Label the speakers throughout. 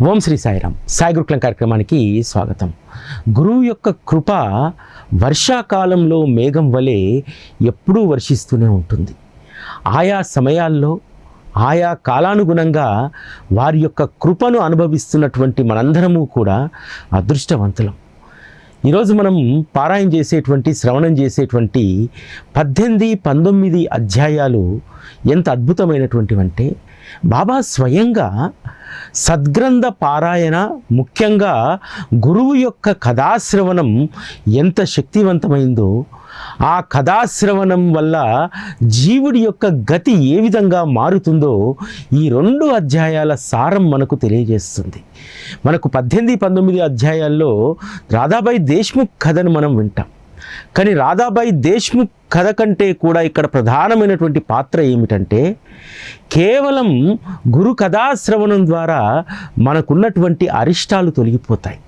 Speaker 1: ఓం శ్రీ సాయిరామ్. సాయి గురుకులం కార్యక్రమానికి స్వాగతం. గురువు యొక్క కృప వర్షాకాలంలో మేఘం వలె ఎప్పుడూ వర్షిస్తూనే ఉంటుంది. ఆయా సమయాల్లో ఆయా కాలానుగుణంగా వారి యొక్క కృపను అనుభవిస్తున్నటువంటి మనందరము కూడా అదృష్టవంతులం. ఈరోజు మనం పారాయణ చేసేటువంటి శ్రవణం చేసేటువంటి 18, 19 అధ్యాయాలు ఎంత అద్భుతమైనటువంటివంటే, బాబా స్వయంగా సద్గ్రంథ పారాయణ, ముఖ్యంగా గురువు యొక్క కథాశ్రవణం ఎంత శక్తివంతమైందో, ఆ కథాశ్రవణం వల్ల జీవుడి యొక్క గతి ఏ విధంగా మారుతుందో ఈ 2 అధ్యాయాల సారం మనకు తెలియజేస్తుంది. మనకు 18, 19 అధ్యాయాల్లో రాధాబాయి దేశ్ముఖ్ కథను మనం వింటాం. కానీ రాధాబాయి దేశ్ముఖ్ కథ కంటే కూడా ఇక్కడ ప్రధానమైనటువంటి పాత్ర ఏమిటంటే, కేవలం గురు కథాశ్రవణం ద్వారా మనకున్నటువంటి అరిష్టాలు తొలగిపోతాయి,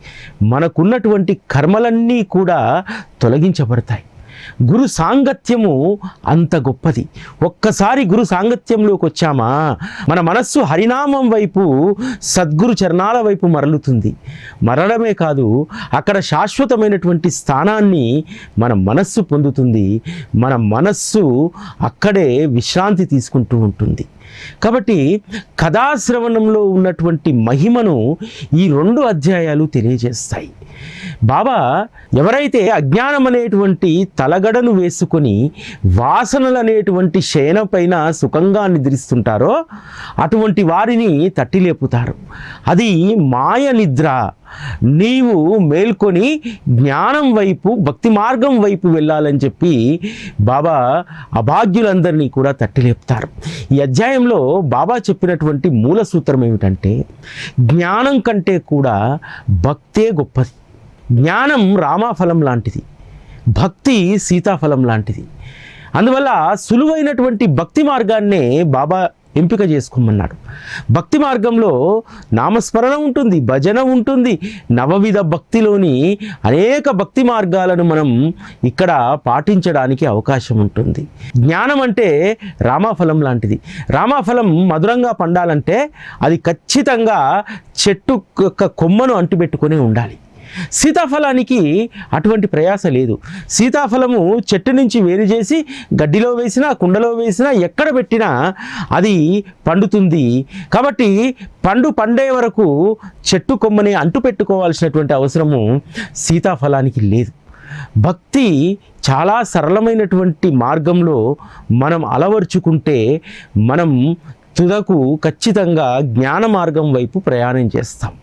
Speaker 1: మనకున్నటువంటి కర్మలన్నీ కూడా తొలగించబడతాయి. గురు సాంగత్యము అంత గొప్పది. ఒక్కసారి గురు సాంగత్యంలోకి వచ్చామా, మన మనస్సు హరినామం వైపు, సద్గురు చరణాల వైపు మరలుతుంది. మరలమే కాదు, అక్కడ శాశ్వతమైనటువంటి స్థానాన్ని మన మనస్సు పొందుతుంది. మన మనస్సు అక్కడే విశ్రాంతి తీసుకుంటూ ఉంటుంది. కాబట్టి కథాశ్రవణంలో ఉన్నటువంటి మహిమను ఈ 2 అధ్యాయాలు తెలియజేస్తాయి. బాబా ఎవరైతే అజ్ఞానం అనేటువంటి తలగడను వేసుకొని వాసనలు అనేటువంటి శయనం పైన సుఖంగా నిద్రిస్తుంటారో అటువంటి వారిని తట్టిలేపుతారు. అది మాయ నిద్ర. నీవు మేల్కొని జ్ఞానం వైపు, భక్తి మార్గం వైపు వెళ్ళాలని చెప్పి బాబా అభాగ్యులందరినీ కూడా తట్టిలేపుతారు. ఈ అధ్యాయంలో బాబా చెప్పినటువంటి మూల సూత్రం ఏమిటంటే, జ్ఞానం కంటే కూడా భక్తే గొప్పది. జ్ఞానం రామాఫలం లాంటిది, భక్తి సీతాఫలం లాంటిది. అందువల్ల సులువైనటువంటి భక్తి మార్గాన్నే బాబా ఎంపిక చేసుకోమన్నాడు. భక్తి మార్గంలో నామస్మరణ ఉంటుంది, భజన ఉంటుంది. నవవిధ భక్తిలోని అనేక భక్తి మార్గాలను మనం ఇక్కడ పాటించడానికి అవకాశం ఉంటుంది. జ్ఞానం అంటే రామాఫలం లాంటిది. రామాఫలం మధురంగా పండాలంటే అది ఖచ్చితంగా చెట్టు యొక్క కొమ్మను అంటుపెట్టుకొని ఉండాలి. సీతాఫలానికి అటువంటి ప్రయాస లేదు. సీతాఫలము చెట్టు నుంచి వేరు చేసి గడ్డిలో వేసినా, కుండలో వేసినా, ఎక్కడ పెట్టినా అది పండుతుంది. కాబట్టి పండే వరకు చెట్టు కొమ్మని అంటు పెట్టుకోవాల్సినటువంటి అవసరము సీతాఫలానికి లేదు. భక్తి చాలా సరళమైనటువంటి మార్గంలో మనం అలవర్చుకుంటే మనం తుదకు ఖచ్చితంగా జ్ఞాన మార్గం వైపు ప్రయాణం చేస్తాం.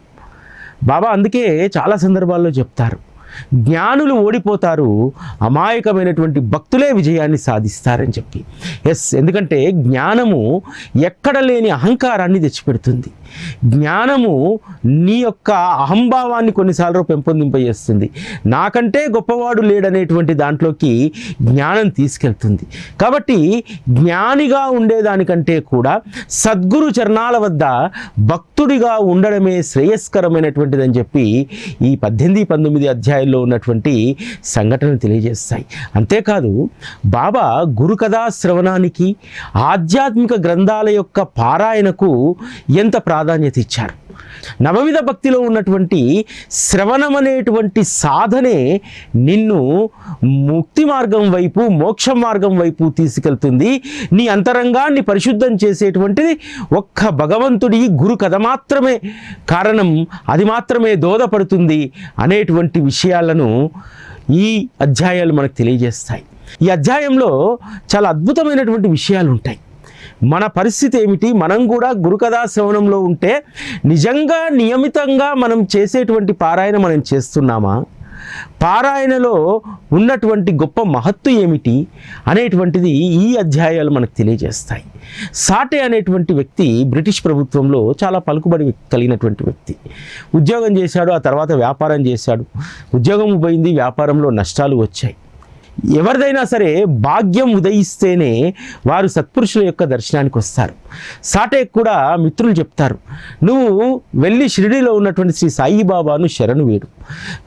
Speaker 1: బాబా అందుకే చాలా సందర్భాల్లో చెప్తారు, జ్ఞానులు ఓడిపోతారు, అమాయకమైనటువంటి భక్తులే విజయాన్ని సాధిస్తారని చెప్పి. ఎందుకంటే జ్ఞానము ఎక్కడ లేని అహంకారాన్ని తెచ్చిపెడుతుంది. జ్ఞానము నీ యొక్క అహంభావాన్ని కొన్నిసార్లు పెంపొందింపజేస్తుంది. నాకంటే గొప్పవాడు లేడనేటువంటి దాంట్లోకి జ్ఞానం తీసుకెళ్తుంది. కాబట్టి జ్ఞానిగా ఉండేదానికంటే కూడా సద్గురు చరణాల వద్ద భక్తుడిగా ఉండడమే శ్రేయస్కరమైనటువంటిదని చెప్పి ఈ 18, 19 అధ్యాయాల్లో ఉన్నటువంటి సంఘటనలు తెలియజేస్తాయి. అంతేకాదు, బాబా గురు కథా శ్రవణానికి, ఆధ్యాత్మిక గ్రంథాల యొక్క పారాయణకు ఎంత ప్రాధాన్యత ఇచ్చారు. నవవిధ భక్తిలో ఉన్నటువంటి శ్రవణం అనేటువంటి సాధనే నిన్ను ముక్తి మార్గం వైపు, మోక్ష మార్గం వైపు తీసుకెళ్తుంది. నీ అంతరంగాన్ని పరిశుద్ధం చేసేటువంటిది ఒక్క భగవంతుడి గురు కథ మాత్రమే కారణం, అది మాత్రమే దోహదపడుతుంది అనేటువంటి విషయాలను ఈ అధ్యాయాలు మనకు తెలియజేస్తాయి. ఈ అధ్యాయంలో చాలా అద్భుతమైనటువంటి విషయాలు ఉంటాయి. మన పరిస్థితి ఏమిటి, మనం కూడా గురుకథా శ్రవణంలో ఉంటే నిజంగా నియమితంగా మనం చేసేటువంటి పారాయణ మనం చేస్తున్నామా, పారాయణలో ఉన్నటువంటి గొప్ప మహత్తు ఏమిటి అనేటువంటిది ఈ అధ్యాయాలు మనకు తెలియజేస్తాయి. సాటే అనేటువంటి వ్యక్తి బ్రిటిష్ ప్రభుత్వంలో చాలా పలుకుబడి కలిగినటువంటి వ్యక్తి. ఉద్యోగం చేశాడు, ఆ తర్వాత వ్యాపారం చేశాడు. ఉద్యోగం పోయింది, వ్యాపారంలో నష్టాలు వచ్చాయి. ఎవరిదైనా సరే భాగ్యం ఉదయిస్తేనే వారు సత్పురుషుల యొక్క దర్శనానికి వస్తారు. సాటే కూడా మిత్రులు చెప్తారు, నువ్వు వెళ్ళి షిరిడీలో ఉన్నటువంటి శ్రీ సాయిబాబాను శరణు వేడు,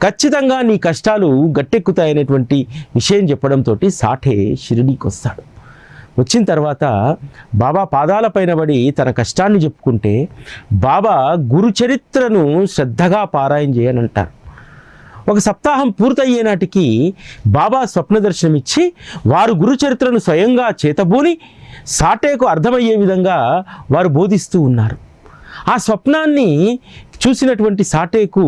Speaker 1: ఖచ్చితంగా నీ కష్టాలు గట్టెక్కుతాయనేటువంటి విషయం చెప్పడంతో సాటే షిరిడీకి వస్తాడు. వచ్చిన తర్వాత బాబా పాదాలపైన పడి తన కష్టాన్ని చెప్పుకుంటే బాబా గురుచరిత్రను శ్రద్ధగా పారాయణ చేయని అంటారు. ఒక సప్తాహం పూర్తయ్యే నాటికి బాబా స్వప్న దర్శనం ఇచ్చి వారు గురుచరిత్రను స్వయంగా చేతబూని సాటేకు అర్థమయ్యే విధంగా వారు బోధిస్తూ ఉన్నారు. ఆ స్వప్నాన్ని చూసినటువంటి సాటేకు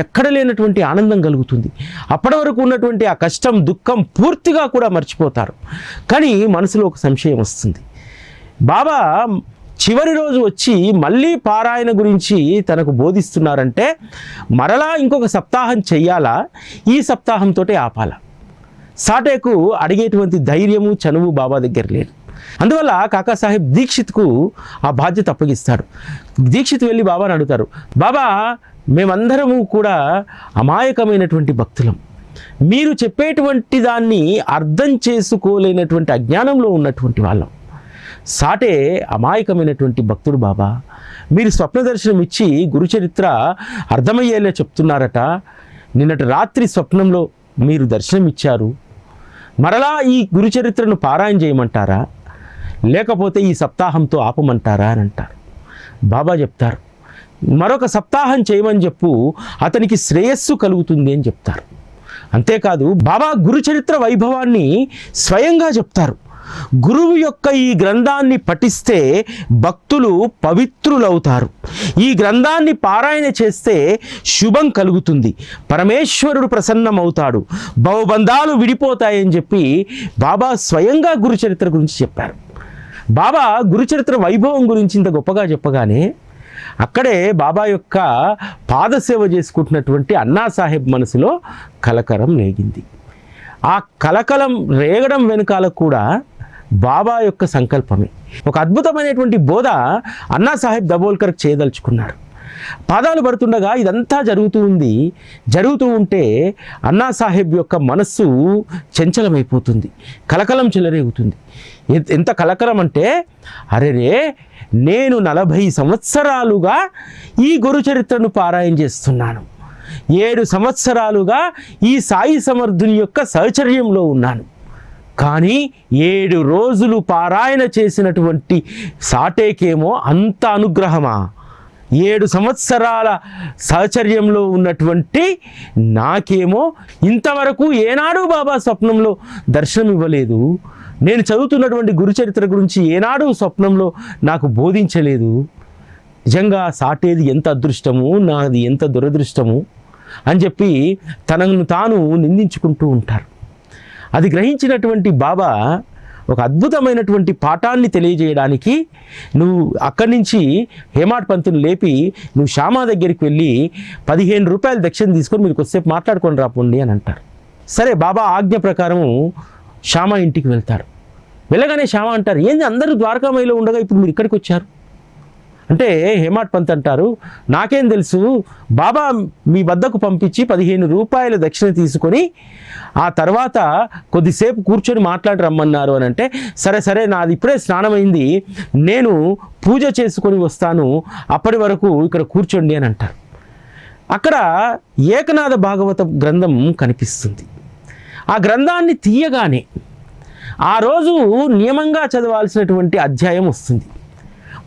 Speaker 1: ఎక్కడ లేనటువంటి ఆనందం కలుగుతుంది. అప్పటి వరకు ఉన్నటువంటి ఆ కష్టం దుఃఖం పూర్తిగా కూడా మర్చిపోతారు. కానీ మనసులో ఒక సంశయం వస్తుంది. బాబా చివరి రోజు వచ్చి మళ్ళీ పారాయణ గురించి తనకు బోధిస్తున్నారంటే మరలా ఇంకొక సప్తాహం చెయ్యాలా, ఈ సప్తాహంతో ఆపాలా? సాటేకు అడిగేటువంటి ధైర్యము చనువు బాబా దగ్గర లేదు. అందువల్ల కాకాసాహెబ్ దీక్షిత్కు ఆ బాధ్యత అప్పగిస్తాడు. దీక్షిత్ వెళ్ళి బాబాని అడుగుతారు, బాబా మేమందరము కూడా అమాయకమైనటువంటి భక్తులం, మీరు చెప్పేటువంటి దాన్ని అర్థం చేసుకోలేనటువంటి అజ్ఞానంలో ఉన్నటువంటి వాళ్ళం. సాటే అమాయకమైనటువంటి భక్తుడు బాబా, మీరు స్వప్న దర్శనం ఇచ్చి గురుచరిత్ర అర్థమయ్యేలా చెప్తున్నారట. నిన్నటి రాత్రి స్వప్నంలో మీరు దర్శనం ఇచ్చారు, మరలా ఈ గురుచరిత్రను పారాయణ చేయమంటారా, లేకపోతే ఈ సప్తాహంతో ఆపమంటారా అని అంటారు. బాబా చెప్తారు, మరొక సప్తాహం చేయమని చెప్పు, అతనికి శ్రేయస్సు కలుగుతుంది అని చెప్తారు. అంతేకాదు బాబా గురుచరిత్ర వైభవాన్ని స్వయంగా చెప్తారు. గురువు యొక్క ఈ గ్రంథాన్ని పఠిస్తే భక్తులు పవిత్రులవుతారు, ఈ గ్రంథాన్ని పారాయణ చేస్తే శుభం కలుగుతుంది, పరమేశ్వరుడు ప్రసన్నమవుతాడు, భవబంధాలు విడిపోతాయని చెప్పి బాబా స్వయంగా గురుచరిత్ర గురించి చెప్పారు. బాబా గురుచరిత్ర వైభవం గురించి ఇంత గొప్పగా చెప్పగానే అక్కడే బాబా యొక్క పాదసేవ చేసుకుంటున్నటువంటి అన్నాసాహెబ్ మనసులో కలకలం రేగింది. ఆ కలకలం రేగడం వెనుకాల కూడా బాబా యొక్క సంకల్పమే. ఒక అద్భుతమైనటువంటి బోధ అన్నాసాహెబ్ దబోల్కర్ చేయదలుచుకున్నారు. పాదాలు పడుతుండగా ఇదంతా జరుగుతూ ఉంటే అన్నాసాహెబ్ యొక్క మనస్సు చంచలమైపోతుంది, కలకలం చెలరేగుతుంది. ఎంత కలకలం అంటే, అరెరే నేను 40 సంవత్సరాలుగా ఈ గురుచరిత్రను పారాయణ చేస్తున్నాను, 7 సంవత్సరాలుగా ఈ సాయి సమర్థుని యొక్క సహచర్యంలో ఉన్నాను, కానీ 7 రోజులు పారాయణ చేసినటువంటి సాటేకేమో అంత అనుగ్రహమా? 7 సంవత్సరాల సహచర్యంలో ఉన్నటువంటి నాకేమో ఇంతవరకు ఏనాడు బాబా స్వప్నంలో దర్శనం ఇవ్వలేదు, నేను చదువుతున్నటువంటి గురుచరిత్ర గురించి ఏనాడు స్వప్నంలో నాకు బోధించలేదు. నిజంగా సాటేది ఎంత అదృష్టము, నాది ఎంత దురదృష్టము అని చెప్పి తనను తాను నిందించుకుంటూ ఉంటారు. అది గ్రహించినటువంటి బాబా ఒక అద్భుతమైనటువంటి పాఠాన్ని తెలియజేయడానికి, నువ్వు అక్కడి నుంచి హేమాడ్ పంతుని లేపి నువ్వు శ్యామా దగ్గరికి వెళ్ళి 15 రూపాయలు దక్షిణ తీసుకొని మీరు కొద్దిసేపు మాట్లాడుకొని రాపోండి అని అంటారు. సరే బాబా ఆజ్ఞ ప్రకారం శ్యామా ఇంటికి వెళ్తారు. వెళ్ళగానే శ్యామా అంటారు, ఏంది అందరూ ద్వారకామయిలో ఉండగా ఇప్పుడు మీరు ఇక్కడికి వచ్చారు అంటే హేమాడ్ పంత్ అంటారు, నాకేం తెలుసు, బాబా మీ వద్దకు పంపించి 15 రూపాయల దక్షిణ తీసుకొని ఆ తర్వాత కొద్దిసేపు కూర్చొని మాట్లాడి రమ్మన్నారు అని అంటే, సరే నాది ఇప్పుడే స్నానమైంది, నేను పూజ చేసుకొని వస్తాను, అప్పటి వరకు ఇక్కడ కూర్చోండి అని అంటారు. అక్కడ ఏకనాథ భాగవత గ్రంథం కనిపిస్తుంది. ఆ గ్రంథాన్ని తీయగానే ఆ రోజు నియమంగా చదవాల్సినటువంటి అధ్యాయం వస్తుంది.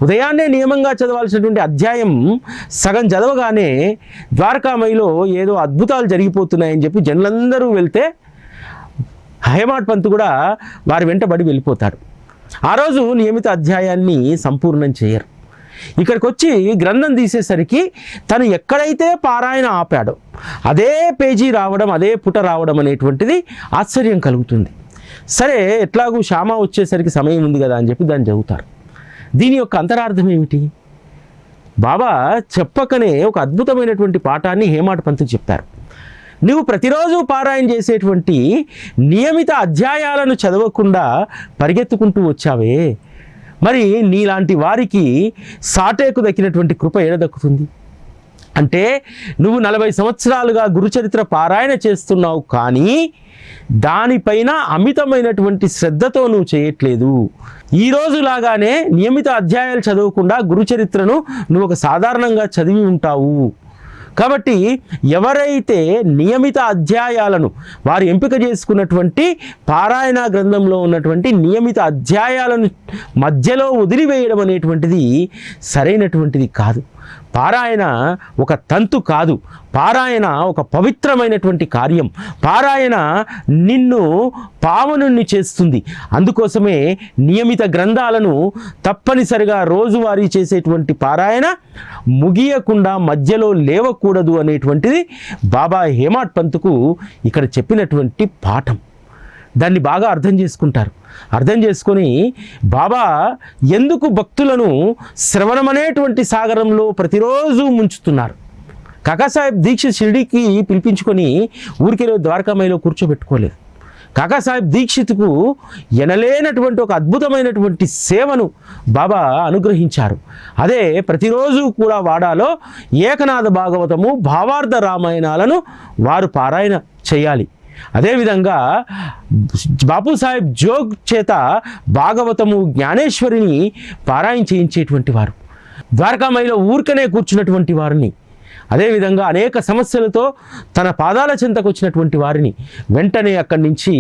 Speaker 1: ఉదయాన్నే నియమంగా చదవాల్సినటువంటి అధ్యాయం సగం చదవగానే ద్వారకామయిలో ఏదో అద్భుతాలు జరిగిపోతున్నాయని చెప్పి జనులందరూ వెళ్తే హేమాడ్ పంత్ కూడా వారి వెంటబడి వెళ్ళిపోతాడు. ఆ రోజు నియమిత అధ్యాయాన్ని సంపూర్ణం చేయరు. ఇక్కడికి వచ్చి గ్రంథం తీసేసరికి తను ఎక్కడైతే పారాయణ ఆపాడో అదే పేజీ రావడం, అదే పుట రావడం అనేటువంటిది ఆశ్చర్యం కలుగుతుంది. సరే ఎట్లాగూ శ్యామా వచ్చేసరికి సమయం ఉంది కదా అని చెప్పి దాన్ని చదువుతారు. దీని యొక్క అంతరార్థం ఏమిటి? బాబా చెప్పకనే ఒక అద్భుతమైనటువంటి పాఠాన్ని హేమాడ్ పంత్ చెప్పారు. నువ్వు ప్రతిరోజు పారాయణ చేసేటువంటి నియమిత అధ్యాయాలను చదవకుండా పరిగెత్తుకుంటూ వచ్చావే, మరి నీలాంటి వారికి సాటేకు దక్కినటువంటి కృప ఏడ దక్కుతుంది అంటే, నువ్వు 40 సంవత్సరాలుగా గురుచరిత్ర పారాయణ చేస్తున్నావు, కానీ దానిపైన అమితమైనటువంటి శ్రద్ధతో నువ్వు చేయట్లేదు. ఈ రోజులాగానే నియమిత అధ్యాయాలు చదవకుండా గురుచరిత్రను నువ్వు ఒక సాధారణంగా చదివి ఉంటావు, కాబట్టి ఎవరైతే నియమిత అధ్యాయాలను వారు ఎంపిక చేసుకున్నటువంటి పారాయణ గ్రంథంలో ఉన్నటువంటి నియమిత అధ్యాయాలను మధ్యలో వదిలివేయడం అనేటువంటిది సరైనటువంటిది కాదు. పారాయణ ఒక తంతు కాదు, పారాయణ ఒక పవిత్రమైనటువంటి కార్యం. పారాయణ నిన్ను పావనుణ్ణి చేస్తుంది. అందుకోసమే నియమిత గ్రంథాలను తప్పనిసరిగా రోజువారీ చేసేటువంటి పారాయణ ముగియకుండా మధ్యలో లేవకూడదు అనేటువంటిది బాబా హేమాడ్ పంత్కు ఇక్కడ చెప్పినటువంటి పాఠం. దాన్ని బాగా అర్థం చేసుకుంటారు. అర్థం చేసుకొని బాబా ఎందుకు భక్తులను శ్రవణం అనేటువంటి సాగరంలో ప్రతిరోజు ముంచుతున్నారు. కాకాసాహెబ్ దీక్షిత్ షిరిడీకి పిలిపించుకొని ఊరికే ద్వారకామాయిలో కూర్చోబెట్టుకోలేదు. కాకాసాహెబ్ దీక్షిత్కు ఎనలేనటువంటి ఒక అద్భుతమైనటువంటి సేవను బాబా అనుగ్రహించారు. అదే ప్రతిరోజు కూడా వాడాలో ఏకనాథ భాగవతము, భావార్థ రామాయణాలను వారు పారాయణ చేయాలి. అదేవిధంగా బాపూసాహెబ్ జోగ్ చేత భాగవతము, జ్ఞానేశ్వరిని పారాయణ చేయించేటువంటి వారు, ద్వారకామాయిలో ఊరికనే కూర్చున్నటువంటి వారిని, అదేవిధంగా అనేక సమస్యలతో తన పాదాల చెంతకు వచ్చినటువంటి వారిని వెంటనే అక్కడి నుంచి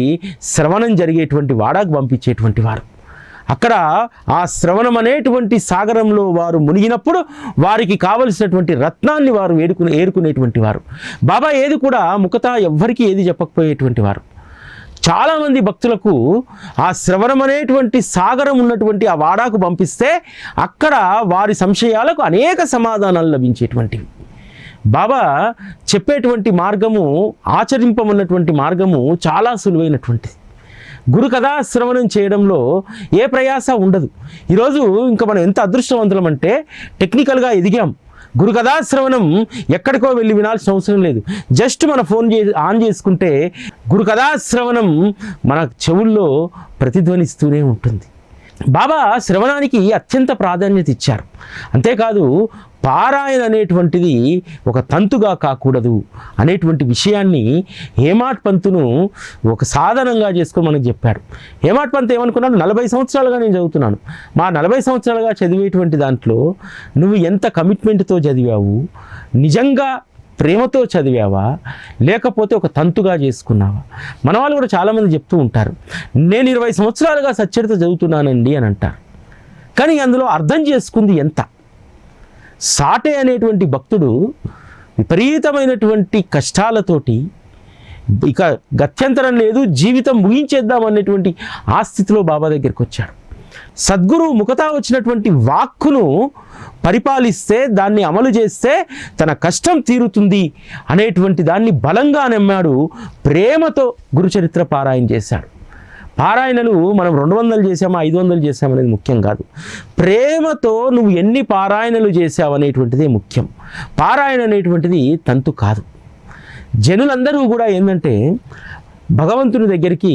Speaker 1: శ్రవణం జరిగేటువంటి వాడాకు పంపించేటువంటి వారు. అక్కడ ఆ శ్రవణం అనేటువంటి సాగరంలో వారు మునిగినప్పుడు వారికి కావలసినటువంటి రత్నాన్ని వారు ఏరుకునేటువంటి వారు. బాబా ఏది కూడా ముఖత ఎవ్వరికీ ఏది చెప్పకపోయేటువంటి వారు. చాలామంది భక్తులకు ఆ శ్రవణం అనేటువంటి సాగరం ఉన్నటువంటి ఆ వాడాకు పంపిస్తే అక్కడ వారి సంశయాలకు అనేక సమాధానాలు లభించేటువంటివి. బాబా చెప్పేటువంటి మార్గము, ఆచరింపమన్నటువంటి మార్గము చాలా సులువైనటువంటిది. గురు కథా శ్రవణం చేయడంలో ఏ ప్రయాస ఉండదు. ఈరోజు ఇంకా మనం ఎంత అదృష్టవంతులం అంటే టెక్నికల్గా ఎదిగాం. గురు కథా శ్రవణం ఎక్కడికో వెళ్ళి వినాల్సిన అవసరం లేదు. జస్ట్ మన ఫోన్ ఆన్ చేసుకుంటే గురు కథా శ్రవణం మన చెవుల్లో ప్రతిధ్వనిస్తూనే ఉంటుంది. బాబా శ్రవణానికి అత్యంత ప్రాధాన్యత ఇచ్చారు. అంతేకాదు పారాయణ అనేటువంటిది ఒక తంతుగా కాకూడదు అనేటువంటి విషయాన్ని హేమాడ్ పంత్ను ఒక సాధనంగా చేసుకొని మనకు చెప్పాడు. హేమాడ్ పంత్ ఏమనుకున్నాడు, 40 సంవత్సరాలుగా నేను చదువుతున్నాను, మా 40 సంవత్సరాలుగా చదివేటువంటి దాంట్లో నువ్వు ఎంత కమిట్మెంట్తో చదివావు, నిజంగా ప్రేమతో చదివావా, లేకపోతే ఒక తంతుగా చేసుకున్నావా? మన వాళ్ళు కూడా చాలామంది చెప్తూ ఉంటారు, నేను 20 సంవత్సరాలుగా సచ్చరిత చదువుతున్నానండి అని అంటారు. కానీ అందులో అర్థం చేసుకుంది ఎంత? సాటే అనేటువంటి భక్తుడు విపరీతమైనటువంటి కష్టాలతోటి ఇక గత్యంతరం లేదు, జీవితం ముగించేద్దాం అనేటువంటి ఆ స్థితిలో బాబా దగ్గరికి వచ్చాడు. సద్గురు ముఖతా వచ్చినటువంటి వాక్కును పరిపాలిస్తే, దాన్ని అమలు చేస్తే తన కష్టం తీరుతుంది అనేటువంటి దాన్ని బలంగా నమ్మాడు. ప్రేమతో గురుచరిత్ర పారాయణ చేశాడు. పారాయణలు మనం 200 చేసామా 500 చేసామనేది ముఖ్యం కాదు. ప్రేమతో నువ్వు ఎన్ని పారాయణలు చేసావు అనేటువంటిదే ముఖ్యం. పారాయణ అనేటువంటిది తంతు కాదు. జనులందరూ కూడా ఏంటంటే భగవంతుని దగ్గరికి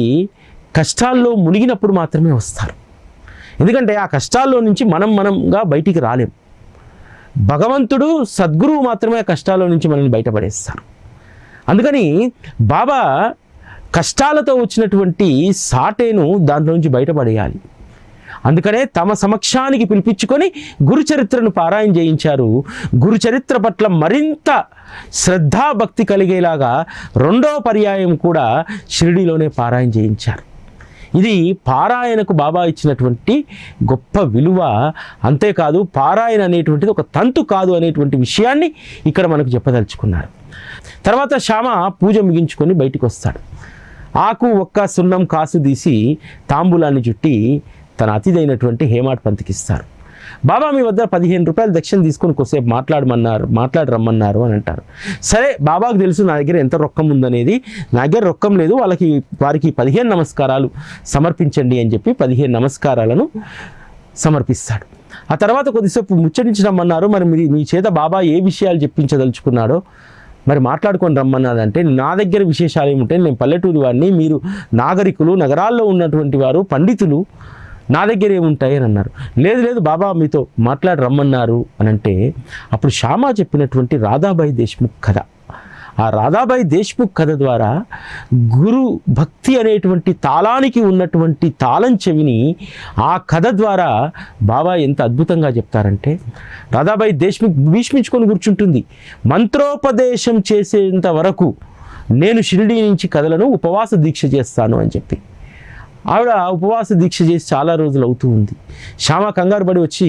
Speaker 1: కష్టాల్లో మునిగినప్పుడు మాత్రమే వస్తారు. ఎందుకంటే ఆ కష్టాల్లో నుంచి మనంగా బయటికి రాలేం. భగవంతుడు, సద్గురువు మాత్రమే ఆ కష్టాల్లో నుంచి మనల్ని బయటపడేస్తారు. అందుకని బాబా కష్టాలతో వచ్చినటువంటి సాటేను దాంట్లో నుంచి బయటపడేయాలి. అందుకనే తమ సమక్షానికి పిలిపించుకొని గురుచరిత్రను పారాయణ చేయించారు. గురుచరిత్ర పట్ల మరింత శ్రద్ధాభక్తి కలిగేలాగా 2వ పర్యాయం కూడా షిరిడీలోనే పారాయణ చేయించారు. ఇది పారాయణకు బాబా ఇచ్చినటువంటి గొప్ప విలువ. అంతేకాదు పారాయణ అనేటువంటిది ఒక తంతు కాదు అనేటువంటి విషయాన్ని ఇక్కడ మనకు చెప్పదలుచుకున్నారు. తర్వాత శ్యామ పూజ ముగించుకొని బయటికి వస్తాడు. ఆకు ఒక్క సున్నం కాసు తీసి తాంబూలాన్ని చుట్టి తన అతిథైనటువంటి హేమాడ్ పంత్కి ఇస్తారు. బాబా మీ వద్ద 15 రూపాయలు దక్షిణ తీసుకొని కొద్దిసేపు మాట్లాడి రమ్మన్నారు అని అంటారు. సరే, బాబాకు తెలుసు నా దగ్గర ఎంత రొక్కం ఉందనేది. నా దగ్గర రొక్కం లేదు, వారికి 15 నమస్కారాలు సమర్పించండి అని చెప్పి 15 నమస్కారాలను సమర్పిస్తాడు. ఆ తర్వాత కొద్దిసేపు ముచ్చటించడమన్నారు. మరి మీ చేత బాబా ఏ విషయాలు చెప్పించదలుచుకున్నాడో మరి మాట్లాడుకొని రమ్మన్నాడంటే, నా దగ్గర విశేషాలు ఏముంటాయి, నేను పల్లెటూరు వాడిని, మీరు నాగరికులు, నగరాల్లో ఉన్నటువంటి వారు, పండితులు, నా దగ్గర ఏముంటాయి అని అన్నారు. లేదు బాబా మీతో మాట్లాడి రమ్మన్నారు అని అంటే, అప్పుడు శ్యామ చెప్పినటువంటి రాధాబాయి దేశ్ముఖ్ కథ, ఆ రాధాబాయి దేశ్ముఖ్ కథ ద్వారా గురు భక్తి అనేటువంటి తాళానికి ఉన్నటువంటి తాళం చెవిని ఆ కథ ద్వారా బాబా ఎంత అద్భుతంగా చెప్తారంటే, రాధాబాయి దేశ్ముఖ్ భీష్మించుకొని కూర్చుంటుంది. మంత్రోపదేశం చేసేంత వరకు నేను షిరిడీ నుంచి కథలను ఉపవాస దీక్ష చేస్తాను అని చెప్పి ఆవిడ ఉపవాస దీక్ష చేసి చాలా రోజులు అవుతూ ఉంది. శ్యామ కంగారు పడి వచ్చి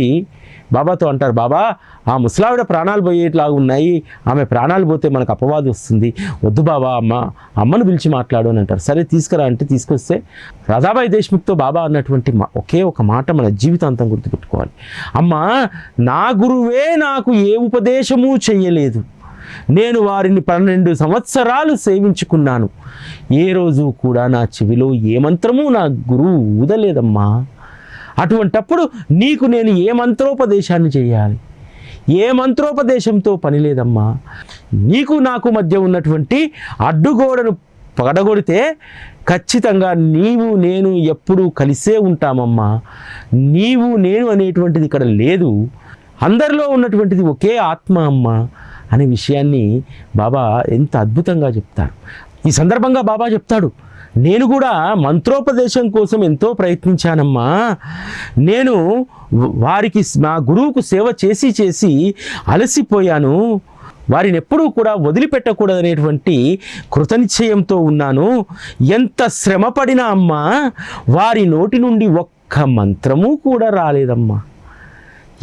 Speaker 1: బాబాతో అంటారు, బాబా ఆ ముసలావిడ ప్రాణాలు పోయేట్లాగా ఉన్నాయి, ఆమె ప్రాణాలు పోతే మనకు అపవాదు వస్తుంది, వద్దు బాబా అమ్మను పిలిచి మాట్లాడు అని అంటారు. సరే తీసుకురా అంటే తీసుకొస్తే రాధాబాయి దేశ్ముఖ్తో బాబా అన్నటువంటి ఒకే ఒక మాట మన జీవితాంతం గుర్తుపెట్టుకోవాలి. అమ్మా, నా గురువే నాకు ఏ ఉపదేశము చెయ్యలేదు, నేను వారిని 12 సంవత్సరాలు సేవించుకున్నాను, ఏ రోజు కూడా నా చెవిలో ఏ మంత్రము నా గురువు ఊదలేదమ్మా. అటువంటప్పుడు నీకు నేను ఏ మంత్రోపదేశాన్ని చేయాలి? ఏ మంత్రోపదేశంతో పని లేదమ్మా. నీకు నాకు మధ్య ఉన్నటువంటి అడ్డుగోడను పగడగొడితే ఖచ్చితంగా నీవు నేను ఎప్పుడూ కలిసే ఉంటామమ్మా. నీవు నేను అనేటువంటిది ఇక్కడ లేదు, అందరిలో ఉన్నటువంటిది ఒకే ఆత్మ అమ్మ అనే విషయాన్ని బాబా ఎంత అద్భుతంగా చెప్తారు. ఈ సందర్భంగా బాబా చెప్తాడు, నేను కూడా మంత్రోపదేశం కోసం ఎంతో ప్రయత్నించానమ్మా. నేను వారికి మా గురువుకు సేవ చేసి చేసి అలసిపోయాను, వారిని ఎప్పుడూ కూడా వదిలిపెట్టకూడదనేటువంటి కృతనిశ్చయంతో ఉన్నాను. ఎంత శ్రమపడినా అమ్మా వారి నోటి నుండి ఒక్క మంత్రము కూడా రాలేదమ్మా.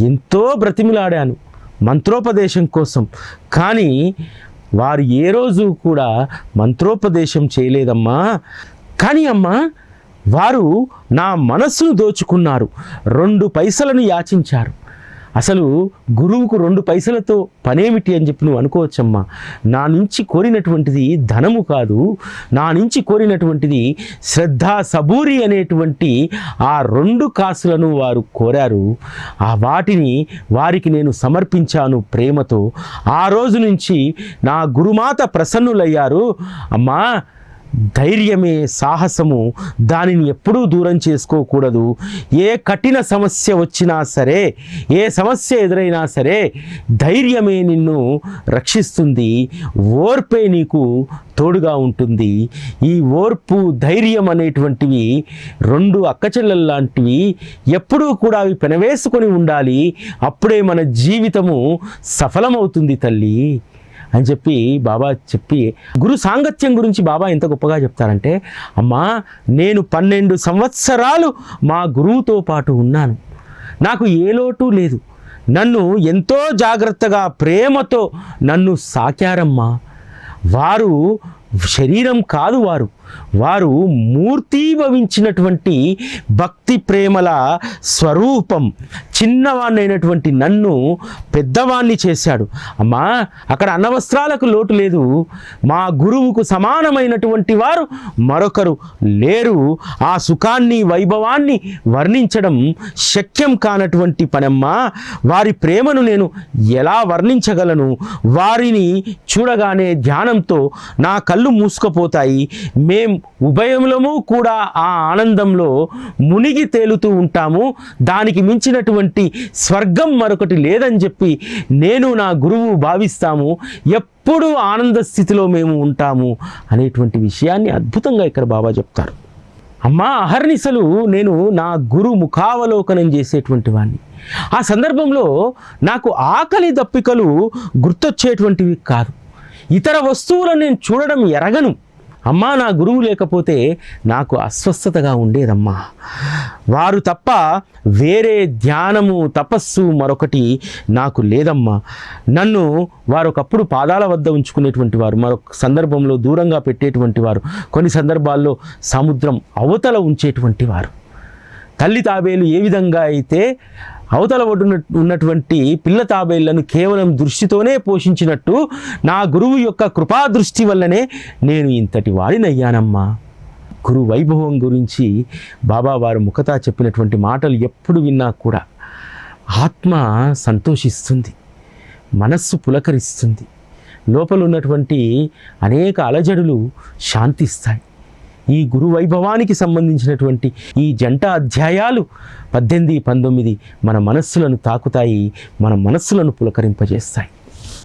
Speaker 1: ఎంతో బ్రతిమిలాడాను మంత్రోపదేశం కోసం, కానీ వారు ఏ రోజు కూడా మంత్రోపదేశం చేయలేదమ్మా. కానీ అమ్మా వారు నా మనస్సును దోచుకున్నారు, 2 పైసలను యాచించారు. అసలు గురువుకు 2 పైసలతో పనేమిటి అని చెప్పి నువ్వు అనుకోవచ్చమ్మా. నా నుంచి కోరినటువంటిది ధనము కాదు, నా నుంచి కోరినటువంటిది శ్రద్ధ సబూరి అనేటువంటి ఆ 2 కాసులను వారు కోరారు. ఆ వాటిని వారికి నేను సమర్పించాను ప్రేమతో. ఆ రోజు నుంచి నా గురుమాత ప్రసన్నులయ్యారు. అమ్మా, ధైర్యమే సాహసము, దానిని ఎప్పుడూ దూరం చేసుకోకూడదు. ఏ కఠిన సమస్య వచ్చినా సరే, ఏ సమస్య ఎదురైనా సరే ధైర్యమే నిన్ను రక్షిస్తుంది, ఓర్పే నీకు తోడుగా ఉంటుంది. ఈ ఓర్పు ధైర్యం అనేటువంటివి 2 అక్కచెల్లెల్లాంటివి, ఎప్పుడూ కూడా అవి పెనవేసుకొని ఉండాలి. అప్పుడే మన జీవితము సఫలమవుతుంది తల్లి అని చెప్పి బాబా చెప్పి, గురు సాంగత్యం గురించి బాబా ఎంత గొప్పగా చెప్తారంటే, అమ్మా నేను 12 సంవత్సరాలు మా గురువుతో పాటు ఉన్నాను, నాకు ఏ లోటు లేదు. నన్ను ఎంతో జాగ్రత్తగా ప్రేమతో నన్ను సాకారమ్మా. వారు శరీరం కాదు, వారు మూర్తీభవించినటువంటి భక్తి ప్రేమల స్వరూపం. చిన్నవాణ్ణైనటువంటి నన్ను పెద్దవాణ్ణి చేశాడు. అమ్మా, అక్కడ అన్నవస్త్రాలకు లోటు లేదు. మా గురువుకు సమానమైనటువంటి వారు మరొకరు లేరు. ఆ సుఖాన్ని వైభవాన్ని వర్ణించడం శక్యం కానటువంటి పనమ్మా. వారి ప్రేమను నేను ఎలా వర్ణించగలను? వారిని చూడగానే ధ్యానంతో నా కళ్ళు మూసుకుపోతాయి. మేం ఉభయములము కూడా ఆ ఆనందంలో మునిగి తేలుతూ ఉంటాము. దానికి మించినటువంటి స్వర్గం మరొకటి లేదని చెప్పి నేను నా గురువు భావిస్తాము. ఎప్పుడూ ఆనంద స్థితిలో మేము ఉంటాము అనేటువంటి విషయాన్ని అద్భుతంగా ఇక్కడ బాబా చెప్తారు. అమ్మా, అహర్నిశలు నేను నా గురు ముఖావలోకనం చేసేటువంటి వాడిని. ఆ సందర్భంలో నాకు ఆకలి దప్పికలు గుర్తొచ్చేటువంటివి కాదు. ఇతర వస్తువులను నేను చూడడం ఎరగను. అమ్మా, నా గురువు లేకపోతే నాకు అస్వస్థతగా ఉండేదమ్మా. వారు తప్ప వేరే ధ్యానము తపస్సు మరొకటి నాకు లేదమ్మా. నన్ను వారు ఒకప్పుడు పాదాల వద్ద ఉంచుకునేటువంటి వారు, మరొక సందర్భంలో దూరంగా పెట్టేటువంటి వారు, కొన్ని సందర్భాల్లో సముద్రం అవతల ఉంచేటువంటి వారు. తల్లి తాబేలు ఏ విధంగా అయితే అవతల ఒడ్డున ఉన్నటువంటి పిల్ల తాబేళ్లను కేవలం దృష్టితోనే పోషించినట్టు నా గురువు యొక్క కృపా దృష్టి వల్లనే నేను ఇంతటి వాడినయ్యానమ్మా. గురు వైభవం గురించి బాబా వారు ముఖతా చెప్పినటువంటి మాటలు ఎప్పుడు విన్నా కూడా ఆత్మ సంతోషిస్తుంది, మనస్సు పులకరిస్తుంది, లోపల ఉన్నటువంటి అనేక అలజడులు శాంతిస్తాయి. ఈ గురు వైభవానికి సంబంధించినటువంటి ఈ జంట అధ్యాయాలు 18, 19 మన మనస్సులను తాకుతాయి, మన మనస్సులను పులకరింపజేస్తాయి.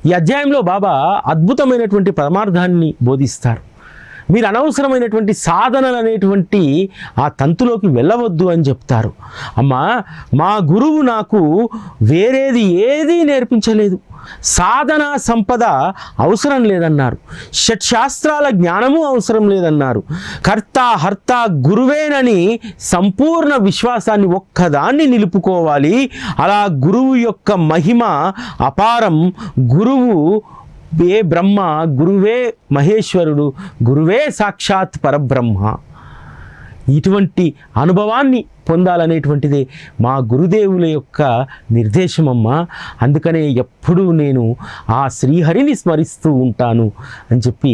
Speaker 1: ఈ అధ్యాయంలో బాబా అద్భుతమైనటువంటి పరమార్థాన్ని బోధిస్తారు. మీరు అనవసరమైనటువంటి సాధనలు అనేటువంటి ఆ తంతులోకి వెళ్ళవద్దు అని చెప్తారు. అమ్మా, మా గురువు నాకు వేరేది ఏదీ నేర్పించలేదు, సాధన సంపద అవసరం లేదన్నారు, షట్శాస్త్రాల జ్ఞానము అవసరం లేదన్నారు, కర్త హర్త గురువేనని సంపూర్ణ విశ్వాసాన్ని ఒక్కదాన్ని నిలుపుకోవాలి. అలా గురువు యొక్క మహిమ అపారం. గురువు ఏ బ్రహ్మ, గురువే మహేశ్వరుడు, గురువే సాక్షాత్ పరబ్రహ్మ. ఇటువంటి అనుభవాన్ని పొందాలనేటువంటిదే మా గురుదేవుల యొక్క నిర్దేశమమ్మా. అందుకనే ఎప్పుడూ నేను ఆ శ్రీహరిని స్మరిస్తూ ఉంటాను అని చెప్పి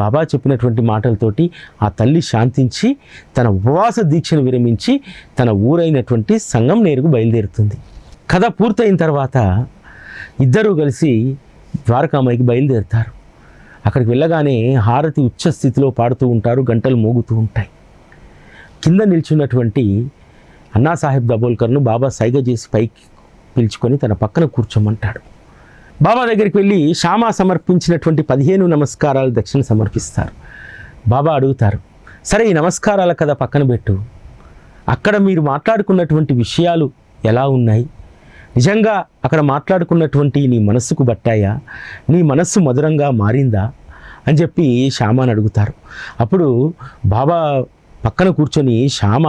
Speaker 1: బాబా చెప్పినటువంటి మాటలతోటి ఆ తల్లి శాంతించి తన ఉపవాస దీక్షను విరమించి తన ఊరైనటువంటి సంగం నేరుకు బయలుదేరుతుంది. కథ పూర్తయిన తర్వాత ఇద్దరూ కలిసి ద్వారకామాయికి బయలుదేరుతారు. అక్కడికి వెళ్ళగానే హారతి ఉచ్చ స్థితిలో పాడుతూ ఉంటారు, గంటలు మోగుతూ ఉంటాయి. కింద నిల్చున్నటువంటి అన్నాసాహెబ్ దబోల్కర్ను బాబా సైగ చేసి పైకి పిలుచుకొని తన పక్కన కూర్చోమంటాడు. బాబా దగ్గరికి వెళ్ళి శ్యామ సమర్పించినటువంటి 15 నమస్కారాలు దక్షిణ సమర్పిస్తారు. బాబా అడుగుతారు, సరే ఈ నమస్కారాల కథ పక్కన పెట్టు, అక్కడ మీరు మాట్లాడుకున్నటువంటి విషయాలు ఎలా ఉన్నాయి? నిజంగా అక్కడ మాట్లాడుకున్నటువంటి నీ మనస్సుకు బట్టాయా? నీ మనస్సు మధురంగా మారిందా అని చెప్పి శ్యామని అడుగుతారు. అప్పుడు బాబా పక్కన కూర్చొని శ్యామ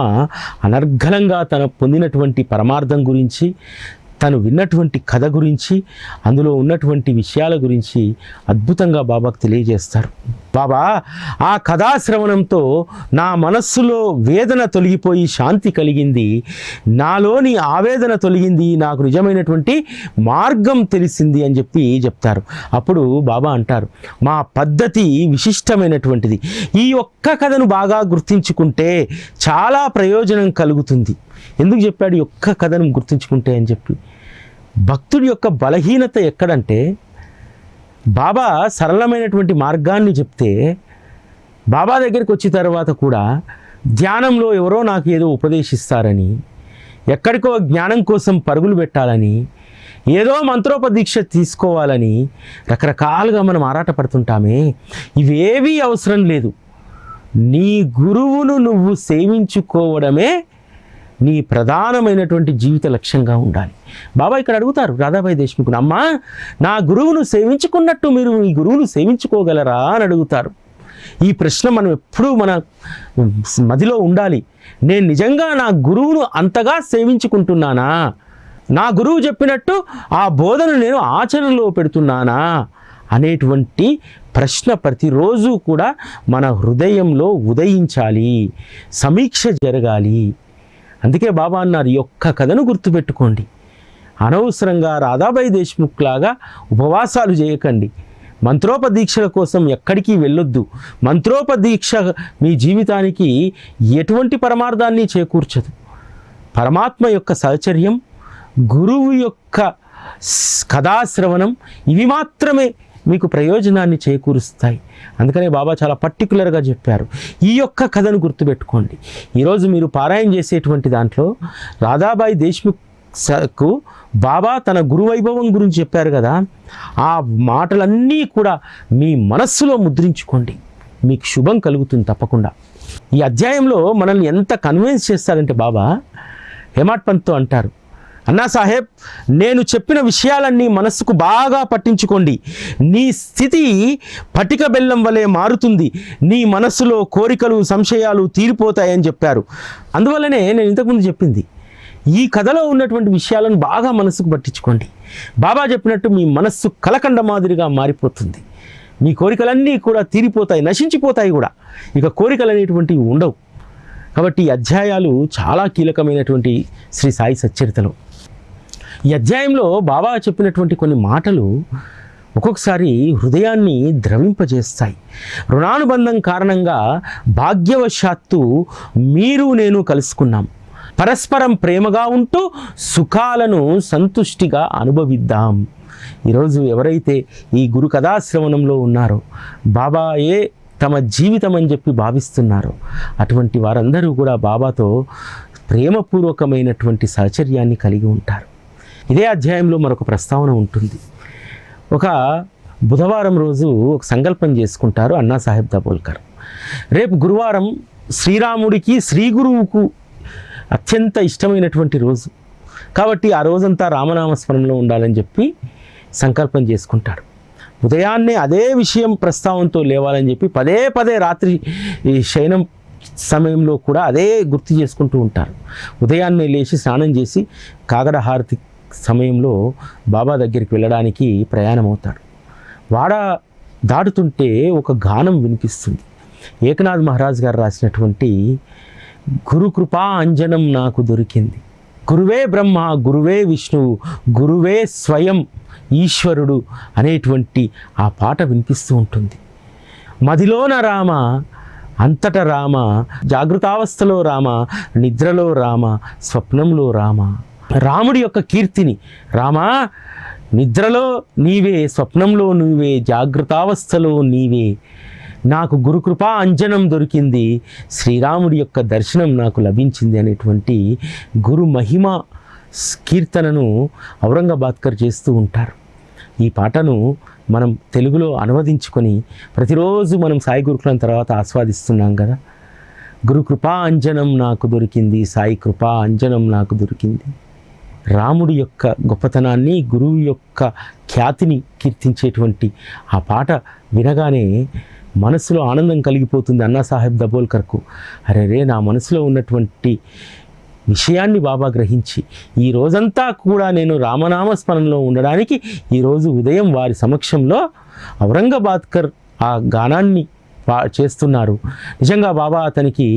Speaker 1: అనర్ఘలంగా తన పొందినటువంటి పరమార్థం గురించి, తను విన్నటువంటి కథ గురించి, అందులో ఉన్నటువంటి విషయాల గురించి అద్భుతంగా బాబాకు తెలియజేస్తారు. బాబా, ఆ కథాశ్రవణంతో నా మనస్సులో వేదన తొలగిపోయి శాంతి కలిగింది, నాలోని ఆవేదన తొలగింది, నాకు నిజమైనటువంటి మార్గం తెలిసింది అని చెప్పి చెప్తారు. అప్పుడు బాబా అంటారు, మా పద్ధతి విశిష్టమైనటువంటిది, ఈ ఒక్క కథను బాగా గుర్తించుకుంటే చాలా ప్రయోజనం కలుగుతుంది. ఎందుకు చెప్పాడు ఈ ఒక్క కథను గుర్తించుకుంటే అని చెప్పి? భక్తుడి యొక్క బలహీనత ఎక్కడంటే, బాబా సరళమైనటువంటి మార్గాన్ని చెప్తే బాబా దగ్గరికి వచ్చిన తర్వాత కూడా ధ్యానంలో ఎవరో నాకు ఏదో ఉపదేశిస్తారని, ఎక్కడికో జ్ఞానం కోసం పరుగులు పెట్టాలని, ఏదో మంత్రోపదీక్ష తీసుకోవాలని రకరకాలుగా మనం ఆరాటపడుతుంటామే. ఇవేవీ అవసరం లేదు. నీ గురువును నువ్వు సేవించుకోవడమే నీ ప్రధానమైనటువంటి జీవిత లక్ష్యంగా ఉండాలి. బాబా ఇక్కడ అడుగుతారు రాధాబాయి దేశ్ముఖ్ను, అమ్మా, నా గురువును సేవించుకున్నట్టు మీరు మీ గురువును సేవించుకోగలరా అని అడుగుతారు. ఈ ప్రశ్న మనం ఎప్పుడూ మన మదిలో ఉండాలి. నేను నిజంగా నా గురువును అంతగా సేవించుకుంటున్నానా? నా గురువు చెప్పినట్టు ఆ బోధన నేను ఆచరణలో పెడుతున్నానా అనేటువంటి ప్రశ్న ప్రతిరోజు కూడా మన హృదయంలో ఉదయించాలి, సమీక్ష జరగాలి. అందుకే బాబా అన్నారు, ఈ ఒక్క కథను గుర్తుపెట్టుకోండి, అనవసరంగా రాధాబాయి దేశ్ముఖ్ లాగా ఉపవాసాలు చేయకండి, మంత్రోపదీక్షల కోసం ఎక్కడికి వెళ్ళొద్దు. మంత్రోపదీక్ష మీ జీవితానికి ఎటువంటి పరమార్థాన్ని చేకూర్చదు. పరమాత్మ యొక్క సహచర్యం, గురువు యొక్క కథాశ్రవణం, ఇవి మాత్రమే మీకు ప్రయోజనాన్ని చేకూరుస్తాయి. అందుకనే బాబా చాలా పర్టికులర్గా చెప్పారు, ఈ యొక్క కథను గుర్తుపెట్టుకోండి. ఈరోజు మీరు పారాయణ చేసేటువంటి దాంట్లో రాధాబాయి దేశ్ముఖ్కు బాబా తన గురువైభవం గురించి చెప్పారు కదా, ఆ మాటలన్నీ కూడా మీ మనస్సులో ముద్రించుకోండి, మీకు శుభం కలుగుతుంది తప్పకుండా. ఈ అధ్యాయంలో మనల్ని ఎంత కన్విన్స్ చేస్తారంటే బాబా హేమాడ్ పంత్తో అంటారు, అన్నా సాహెబ్, నేను చెప్పిన విషయాలన్నీ మనస్సుకు బాగా పట్టించుకోండి. నీ స్థితి పటిక బెల్లం వలె మారుతుంది. నీ మనస్సులో కోరికలు, సంశయాలు తీరిపోతాయని చెప్పారు. అందువల్లనే నేను ఇంతకుముందు చెప్పింది, ఈ కథలో ఉన్నటువంటి విషయాలను బాగా మనస్సుకు పట్టించుకోండి. బాబా చెప్పినట్టు మీ మనస్సు కలకండ మాదిరిగా మారిపోతుంది. మీ కోరికలన్నీ కూడా తీరిపోతాయి, నశించిపోతాయి కూడా. ఇక కోరికలు అనేటువంటివి ఉండవు. కాబట్టి ఈ అధ్యాయాలు చాలా కీలకమైనటువంటి శ్రీ సాయి సచ్చరితలో. ఈ అధ్యాయంలో బాబా చెప్పినటువంటి కొన్ని మాటలు ఒక్కొక్కసారి హృదయాన్ని ద్రవింపజేస్తాయి. రుణానుబంధం కారణంగా భాగ్యవశాత్తు మీరు నేను కలుసుకున్నాం. పరస్పరం ప్రేమగా ఉంటూ సుఖాలను సంతుష్టిగా అనుభవిద్దాం. ఈరోజు ఎవరైతే ఈ గురు కథాశ్రవణంలో ఉన్నారో, బాబాయే తమ జీవితం అని చెప్పి భావిస్తున్నారో, అటువంటి వారందరూ కూడా బాబాతో ప్రేమపూర్వకమైనటువంటి సహచర్యాన్ని కలిగి ఉంటారు. ఇదే అధ్యాయంలో మరొక ప్రస్తావన ఉంటుంది. ఒక బుధవారం రోజు ఒక సంకల్పం చేసుకుంటారు అన్నాసాహెబ్ దాబోల్కర్. రేపు గురువారం శ్రీరాముడికి శ్రీ గురువుకు అత్యంత ఇష్టమైనటువంటి రోజు కాబట్టి ఆ రోజంతా రామనామస్మరణలో ఉండాలని చెప్పి సంకల్పం చేసుకుంటాడు. ఉదయాన్నే అదే విషయం ప్రస్తావంతో లేవాలని చెప్పి పదే పదే రాత్రి ఈ శయనం సమయంలో కూడా అదే గుర్తు చేసుకుంటూ ఉంటారు. ఉదయాన్నే లేచి స్నానం చేసి కాగడ హారతి సమయంలో బాబా దగ్గరికి వెళ్ళడానికి ప్రయాణం అవుతాడు. వాడ దాటుతుంటే ఒక గానం వినిపిస్తుంది. ఏకనాథ్ మహారాజ్ గారు రాసినటువంటి గురు కృపా అంజనం నాకు దొరికింది, గురువే బ్రహ్మ గురువే విష్ణువు గురువే స్వయం ఈశ్వరుడు అనేటువంటి ఆ పాట వినిపిస్తూ ఉంటుంది. మదిలోన రామ అంతట రామ, జాగృతావస్థలో రామ, నిద్రలో రామ, స్వప్నంలో రామ. రాముడి యొక్క కీర్తిని రామా నిద్రలో నీవే, స్వప్నంలో నీవే, జాగృతావస్థలో నీవే, నాకు గురుకృపా అంజనం దొరికింది, శ్రీరాముడి యొక్క దర్శనం నాకు లభించింది అనేటువంటి గురు మహిమ కీర్తనను ఔరంగాబాద్కర్ చేస్తూ ఉంటారు. ఈ పాటను మనం తెలుగులో అనువదించుకొని ప్రతిరోజు మనం సాయి గురుకులం తర్వాత ఆస్వాదిస్తున్నాం కదా. గురు కృపా అంజనం నాకు దొరికింది, సాయి కృపా అంజనం నాకు దొరికింది. రాముడి యొక్క గొప్పతనాన్ని, గురువు యొక్క ఖ్యాతిని కీర్తించేటువంటి ఆ పాట వినగానే మనసులో ఆనందం కలిగిపోతుంది అన్నాసాహెబ్ దాబోల్కర్కు. అరే నా మనసులో ఉన్నటువంటి విషయాన్ని బాబా గ్రహించి ఈ రోజంతా కూడా నేను రామనామస్మరణలో ఉండడానికి ఈరోజు ఉదయం వారి సమక్షంలో ఔరంగాబాద్కర్ ఆ గానాన్ని చేస్తున్నారు. నిజంగా బాబా అతనికి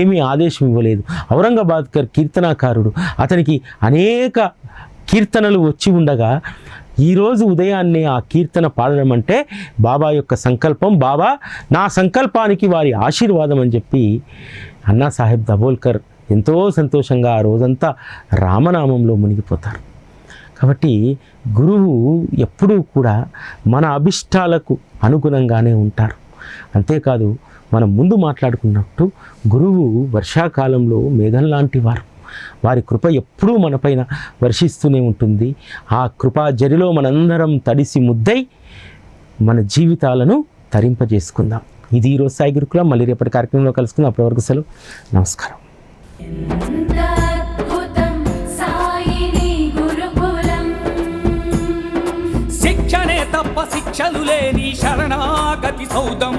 Speaker 1: ఏమీ ఆదేశం ఇవ్వలేదు. ఔరంగాబాద్కర్ కీర్తనాకారుడు, అతనికి అనేక కీర్తనలు వచ్చి ఉండగా ఈరోజు ఉదయాన్నే ఆ కీర్తన పాడడం అంటే బాబా యొక్క సంకల్పం, బాబా నా సంకల్పానికి వారి ఆశీర్వాదం అని చెప్పి అన్నాసాహెబ్ దాబోల్కర్ ఎంతో సంతోషంగా ఆ రోజంతా రామనామంలో మునిగిపోతారు. కాబట్టి గురువు ఎప్పుడూ కూడా మన అభిష్టాలకు అనుగుణంగానే ఉంటారు. అంతేకాదు మనం ముందు మాట్లాడుకున్నట్టు గురువు వర్షాకాలంలో మేఘం లాంటి వారు. వారి కృప ఎప్పుడూ మనపైన వర్షిస్తూనే ఉంటుంది. ఆ కృపా జరిలో మనందరం తడిసి ముద్దై మన జీవితాలను తరింపజేసుకుందాం. ఇది ఈరోజు సాయి గురుకులం. మళ్ళీ రేపటి కార్యక్రమంలో కలుసుకుందాం. అప్పటివరకు సెలవు. నమస్కారం.
Speaker 2: శిక్షణే తప్ప శిక్షలు లేని శరణాగతి సౌదం.